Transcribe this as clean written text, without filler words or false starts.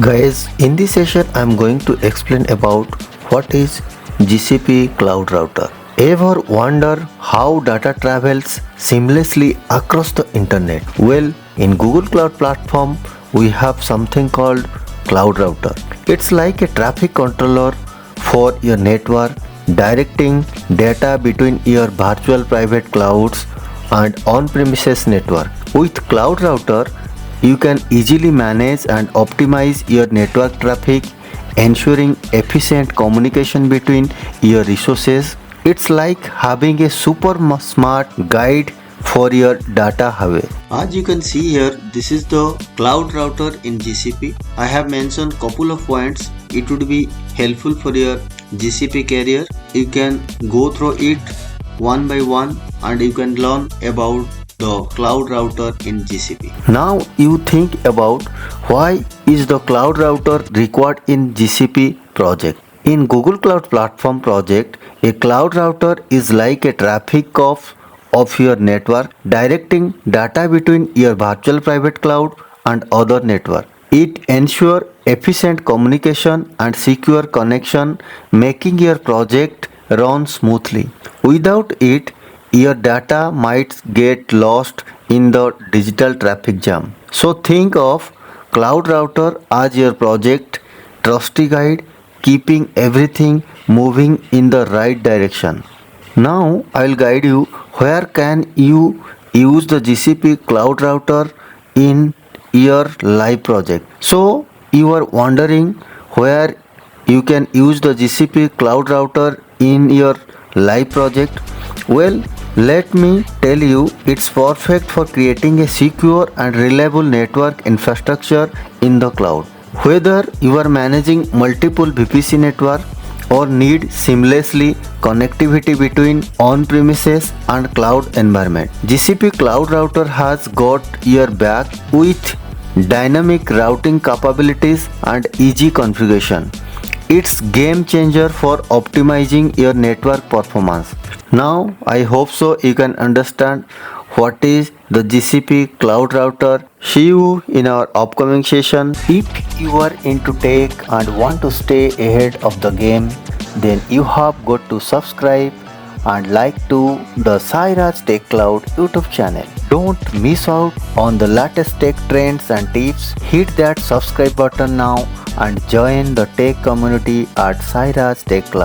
Guys, in this session I'm going to explain about what is GCP Cloud Router. Ever wonder how data travels seamlessly across the internet? Well, in Google Cloud Platform we have something called Cloud Router. It's like a traffic controller for your network, directing data between your virtual private clouds and on-premises network. With Cloud Router, you can easily manage and optimize your network traffic, ensuring efficient communication between your resources. It's like having a super smart guide for your data highway. As you can see here, this is the cloud router in GCP. I have mentioned couple of points. It would be helpful for your GCP career. You can go through it one by one and you can learn about the cloud router in GCP. Now you think about why is the cloud router required in GCP project. In Google Cloud Platform project, a cloud router is like a traffic of your network, directing data between your virtual private cloud and other network. It ensures efficient communication and secure connection, making your project run smoothly. Without it, your data might get lost in the digital traffic jam. So think of Cloud Router as your project trusty guide, keeping everything moving in the right direction. Now I'll guide you where can you use the GCP Cloud Router in your live project. So you are wondering where you can use the GCP Cloud Router in your live project. Well, let me tell you, it's perfect for creating a secure and reliable network infrastructure in the cloud. Whether you are managing multiple VPC networks or need seamlessly connectivity between on-premises and cloud environment, GCP Cloud Router has got your back with dynamic routing capabilities and easy configuration. It's game changer for optimizing your network performance. Now I hope so you can understand what is the GCP Cloud Router. See you in our upcoming session. If you are into tech and want to stay ahead of the game, then you have got to subscribe and like to the Sairaj Tech Cloud YouTube channel. Don't miss out on the latest tech trends and tips. Hit that subscribe button now and join the tech community at Sairaj Tech Cloud.